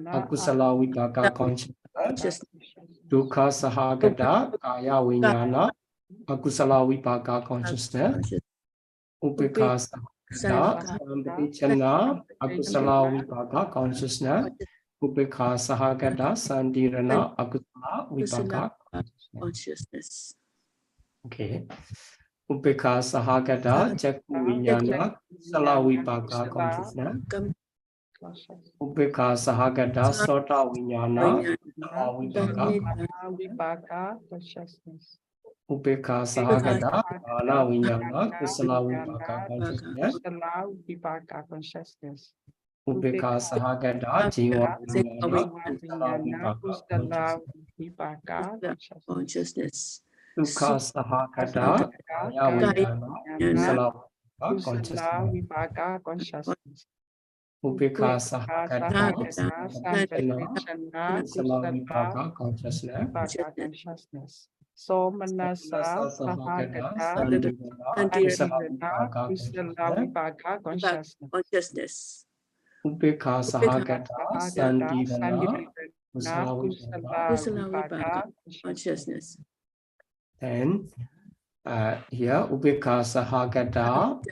Akusala Vipaka consciousness. Dukkha Sahagata Kaya Vinyana Akusala Vipaka consciousness. Upeka Sahagata Sambichana Akusala Vipaka consciousness. Upeka Sahagata Sandirana Akusala Vipaka consciousness. Okay. Upeka Sahagata Jakku Vinyana Kusala Vipaka consciousness. Upeka Sahagata Sota Vinyana Vipaka consciousness. Upeka Sahagata Kana Vinyana Kusala Vipaka consciousness. Vipaka consciousness. Upeka Sahagata Jiva Vinyana Kusala Vipaka consciousness. Dukkha Sahagata Kaya Vinyana Kusala Vipaka consciousness. Upeka Sahagata Sampachana Samavipaka consciousness. Vipaka consciousness. Somanasa Sahagata Sandivana Paṭivedha Samavipaka Kusala consciousness. Vipaka consciousness. Consciousness. Upeka Sahagata Sandivana Sandivana Kusala Vipaka consciousness. Then here Upeka Sahagata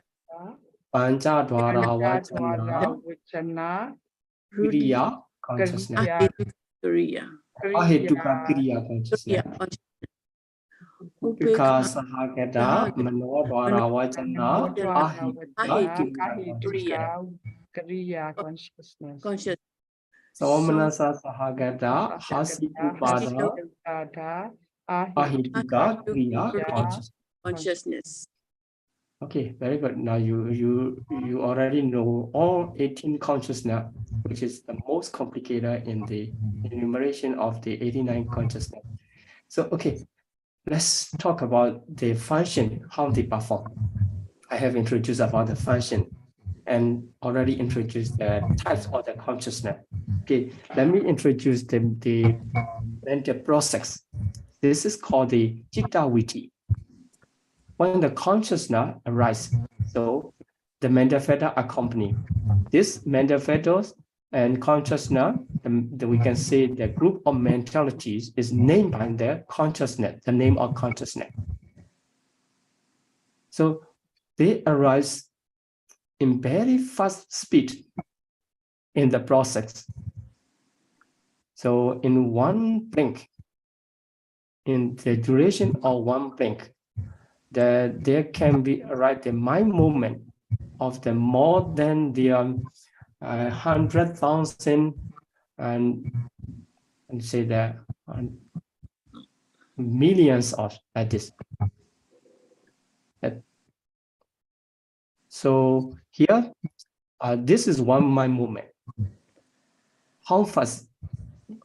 Pancha Dwara Vachana Kriya consciousness. Kriya. Ahetuka Kriya consciousness. Upeka Sahagata Mano Dwara Vachana Ahetuka Kriya consciousness. Conscious. Somanasa Sahagata Hasi Upada Ahetuka Kriya Consciousness. Okay, very good. Now you already know all 18 consciousness, which is the most complicated in the enumeration of the 89 consciousness. So okay, let's talk about the function, how they perform. I have introduced about the function and already introduced the types of the consciousness. Okay, let me introduce the mental process. This is called the Citta Viti. When the consciousness arises, so the mental factor accompany. This mental factors and consciousness, we can say the group of mentalities is named by the consciousness, the name of consciousness. So they arise in very fast speed in the process. So in one blink, in the duration of one blink, there can be the mind movement of the more than the 100,000 and say that millions of like this. So here, this is one mind movement. How fast?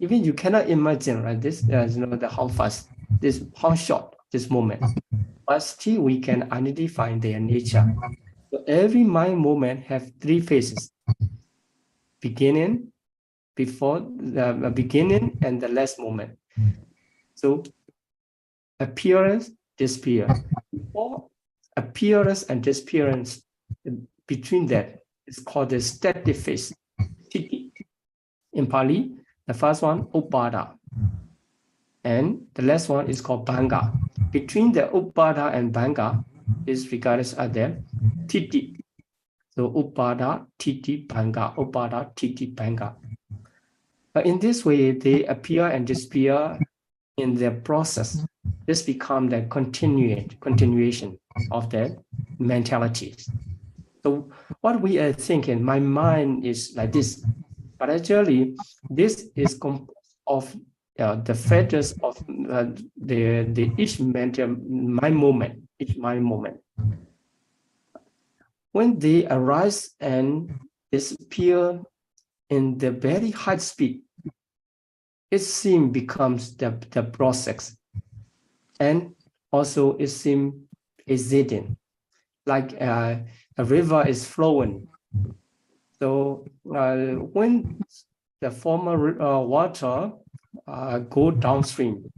Even you cannot imagine, right? This the how fast, this how short this moment. But still we can identify their nature. So every mind movement have three phases: beginning, before the beginning, and the last moment. So appearance, disappearance. Before appearance and disappearance, between that is called the static phase. In Pali, the first one Upada, and the last one is called Banga. Between the Upada and Banga is regarded as the Titi. So Upada, Titi, Banga, Upada, Titi, Banga. But in this way, they appear and disappear in their process. This becomes the continuation of the mentalities. So what we are thinking, my mind is like this, but actually this is composed of the factors of each mind moment, When they arise and disappear in the very high speed, it becomes the process, and also it seems acidity, like a river is flowing. So when the former water go downstream,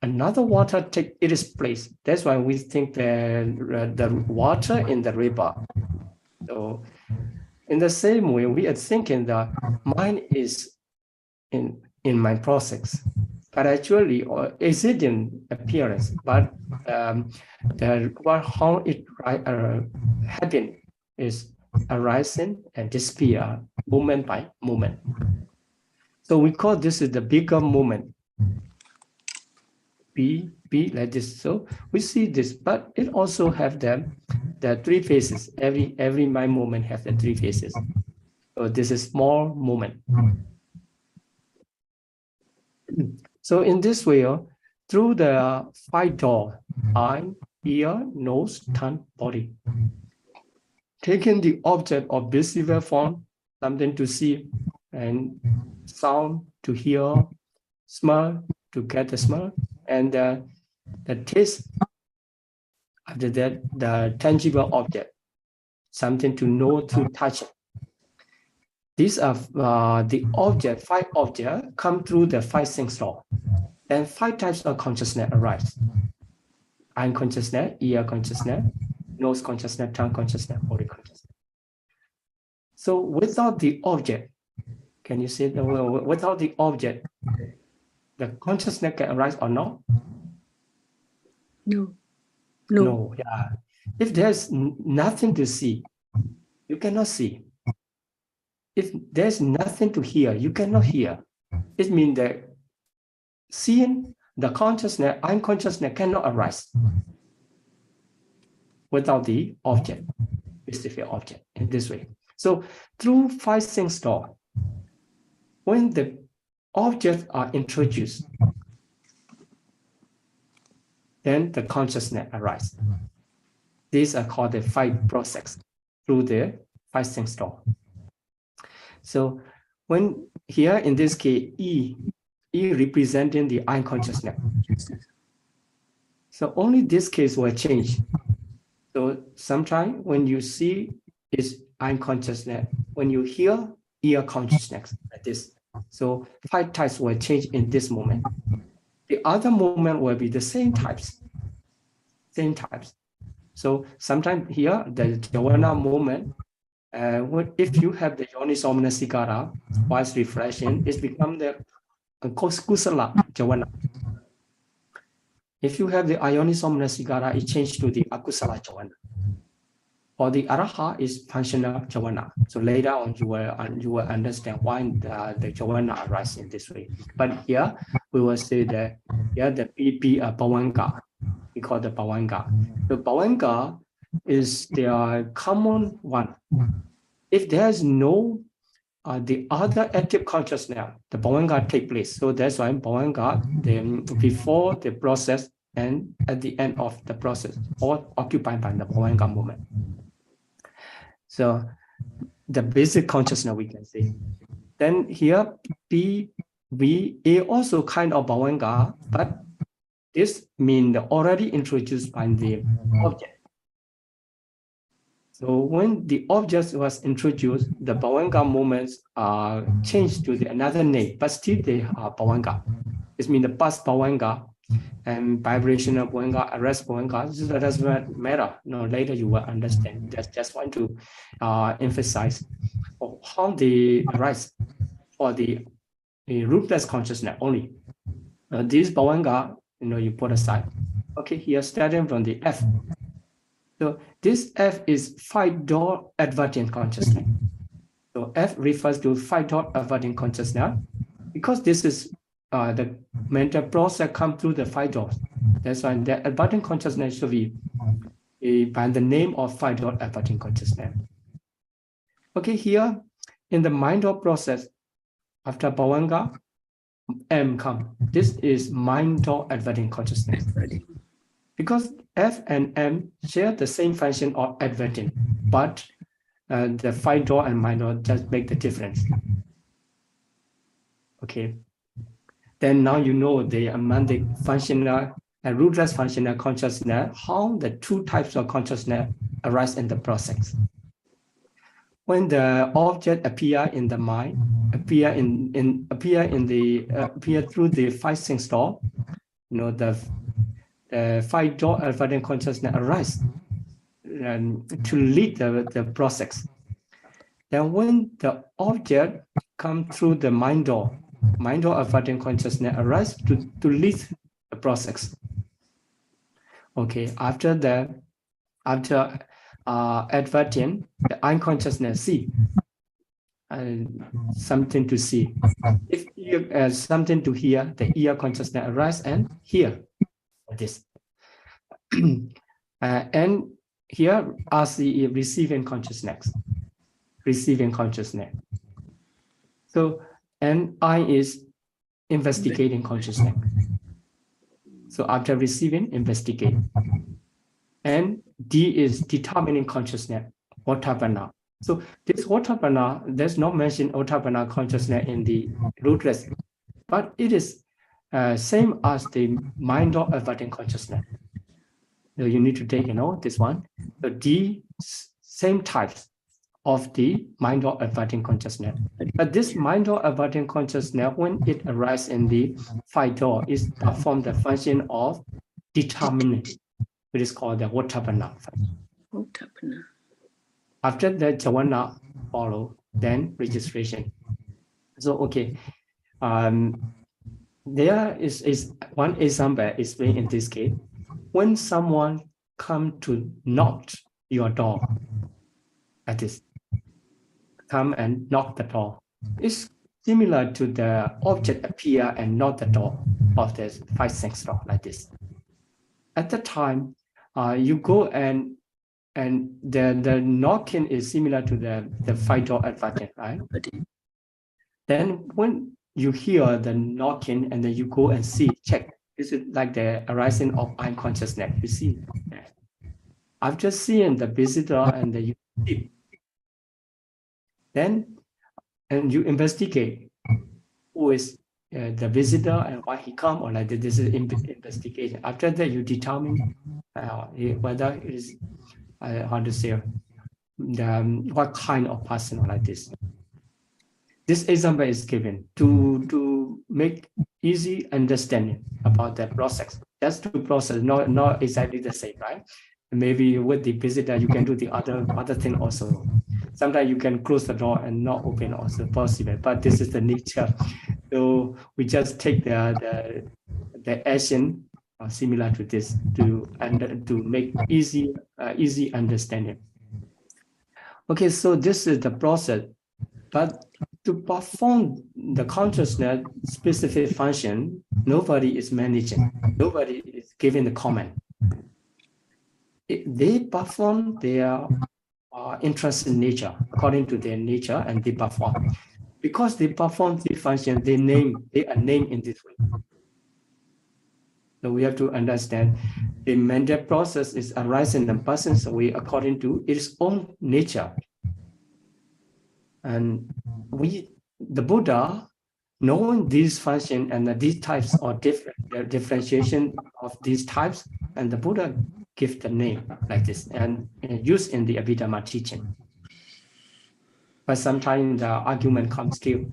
another water take its place. That's why we think the water in the river. So in the same way, we are thinking that mind is in my process, but actually is it in appearance, but how it happen is arising and disappear moment by moment. So we call this is the bigger moment. Be like this. So we see this, but it also have the three phases. Every mind moment have the three phases. So this is small moment. So in this way, through the five doors, eye, ear, nose, tongue, body, taking the object of visible form, something to see, and sound to hear, smell to get the smell, and the taste, after that, the tangible object, something to know through touch. These are the object, 5 objects come through the 5 sense law. Then 5 types of consciousness arise. Eye consciousness, ear consciousness, nose consciousness, tongue consciousness, body consciousness. So without the object, can you see, without the object, the consciousness can arise or not? No. No, yeah. If there's nothing to see, you cannot see. If there's nothing to hear, you cannot hear. It means that seeing, the consciousness, unconsciousness cannot arise without the object, specific object in this way. So through 5 sense law, when the objects are introduced, then the consciousness arises. These are called the 5 processes through the 5 sense law. So when here in this case, E representing the eye consciousness. So only this case will change. So sometimes when you see is eye consciousness, when you hear ear consciousness like this. So 5 types will change in this moment. The other moment will be the same types. So sometimes here the Javana moment, if you have the Yoniso Manasikara whilst refreshing, it becomes the Kusala Javana. If you have the Ayoniso Manasikara, it changes to the Akusala Javana. Or the Araha is functional Javana. So later on you will understand why the Javana arises in this way. But here we will say that here the PP Bhavanga. We call the Bhavanga. The Bhavanga is the common one. If there's no the other active consciousness, the Bhavanga take place. So that's why Bhavanga, before the process and at the end of the process, all occupied by the Bhavanga moment. So the basic consciousness we can say. Then here B, V, A also kind of Bhavanga, but this means already introduced by the object. So when the object was introduced, the Bhavanga moments are changed to another name, but still they are Bhavanga. It means the past Bhavanga and vibrational Bhavanga, arrest Bhavanga. This doesn't matter. No, later you will understand. Just want to emphasize how they arise for the rootless consciousness only. This Bhavanga, you put aside. Okay, here starting from the F. So this F is 5-door advertent consciousness. So F refers to 5-door advertent consciousness because this is the mental process come through the 5 doors. That's why the advertent consciousness should be by the name of 5-door advertent consciousness. Okay, here in the mind door process, after Bhavanga, M come. This is mind door advertent consciousness. Because F and M share the same function of advertent, but the 5-door and mind door just make the difference. Okay. Then now you know the amandic functional and rootless functional consciousness, how the 2 types of consciousness arise in the process. When the object appear in the mind, appear through the 5 sense law, the 5-door advertent consciousness arise to lead the process. Then when the object come through the mind door advertent consciousness arise to lead the process. Okay, after that, after advertent, the unconsciousness see something to see. If ear has something to hear, the ear consciousness arise and hear this. And here as the receiving consciousness. So and I is investigating consciousness. So after receiving, investigate. And D is determining consciousness, Ottapana. So this Ottapana, there's no mention Ottapana consciousness in the rootless, but it is same as the mind door advertent consciousness. So you need to take this one. So D, same types of the mind or averting consciousness. But this mind or averting consciousness, when it arises in the five door, is perform the function of determining. It is called the Votapana. Votapana. After that, Javana follow, then registration. So, okay. There is one example explained in this case. When someone come to knock your door, that is, come and knock the door, it's similar to the object appear and knock the door of the 5 sense door like this. At the time, you go and the knocking is similar to the 5 door advertent, right? Then when you hear the knocking and then you go and see, check, is it like the arising of eye consciousness? You see, after seeing the visitor and then you see, then and you investigate who is the visitor and why he come, or like this is investigation. After that, you determine whether it is how to say what kind of person or like this. This example is given to make easy understanding about the process. That's two process, not exactly the same, right? Maybe with the visitor, you can do the other thing also. Sometimes you can close the door and not open also possible, but this is the nature. So we just take the action similar to this to make easy understanding. Okay, so this is the process, but to perform the consciousness specific function, nobody is managing, nobody is giving the comment. They perform their interest in nature, according to their nature, and they perform. Because they perform the function, they are named in this way. So we have to understand the mental process is arising in the person's way according to its own nature. And the Buddha, knowing these functions and these types of differentiation of these types, and the Buddha give the name like this and used in the Abhidhamma teaching. But sometimes the argument comes still.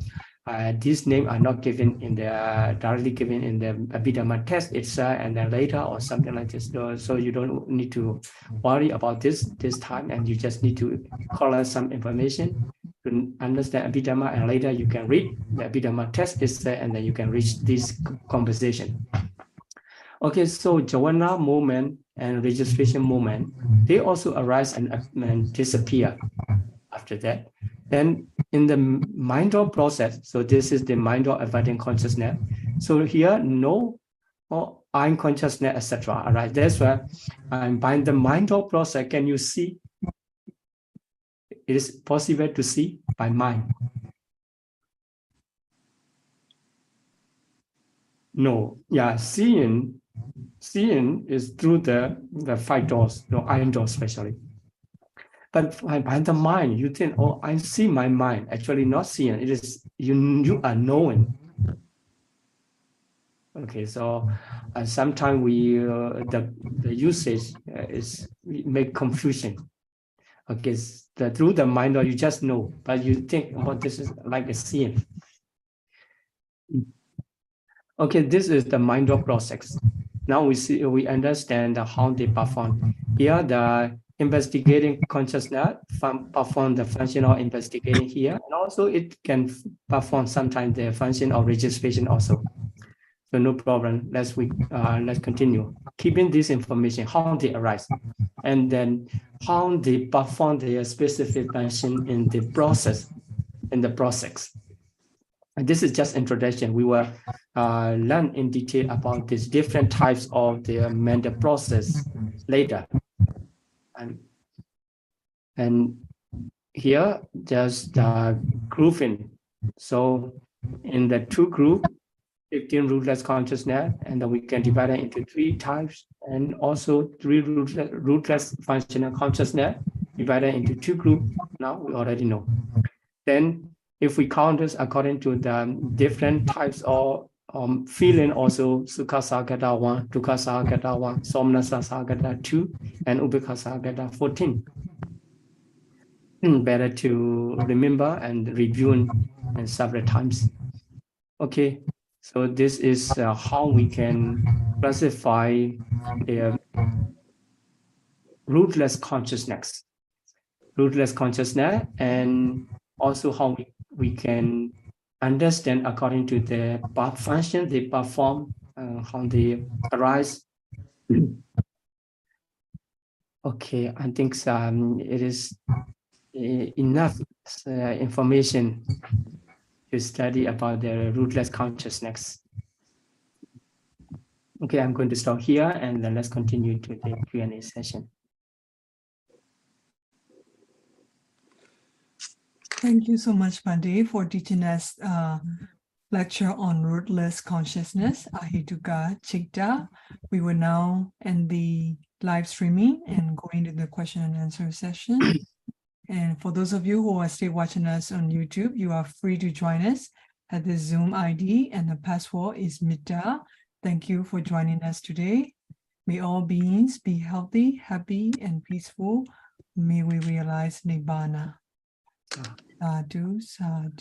These names are not given in the directly given in the Abhidhamma text itself, and then later or something like this. So you don't need to worry about this time, and you just need to collect some information to understand Abhidhamma, and later you can read the Abhidhamma text itself, and then you can reach this conversation. Okay, so Javana moment and registration moment, they also arise and disappear after that. Then in the mind-or process, so this is the mind-or averting consciousness. So here, no eye consciousness, etc. All right, that's why by the mind-or process, can you see? It is possible to see by mind. No, yeah, seeing is through the 5 doors, iron doors especially. But by the mind, you think, oh, I see my mind. Actually, not seeing. It is you are knowing. Okay, so sometimes we the usage we make confusion. Okay, through the mind, or you just know, but you think, oh, this is like a seeing. Okay, this is the mind of process. Now we understand how they perform. Here, the investigating consciousness perform the function of investigating here, and also it can perform sometimes the function of registration also. So no problem. Let's continue. Keeping this information, how they arise, and then how they perform their specific function in the process. And this is just introduction. We will learn in detail about these different types of the mental process later. And here there's the grouping. So in the 2 group, 15 rootless consciousness, and then we can divide it into 3 types, and also 3 rootless functional consciousness divided into 2 groups. Now we already know. Then if we count this according to the different types of feeling, also Sukha Sagata 1, Dukkha Sagata 1, Somnasa Sagata 2, and Upekkha Sagata 14. better to remember and review and several times. Okay, so this is how we can classify the rootless consciousness, and also how we can understand according to the function they perform, how they arise. Okay, I think it is enough information to study about the rootless consciousness. Okay, I'm going to stop here and then let's continue to the Q&A session. Thank you so much, Bhante, for teaching us lecture on rootless consciousness, Ahetuka Citta. We will now end the live streaming and go into the question and answer session. And for those of you who are still watching us on YouTube, you are free to join us at the Zoom ID, and the password is Metta. Thank you for joining us today. May all beings be healthy, happy, and peaceful. May we realize Nibbana. Sadhu, sadhu.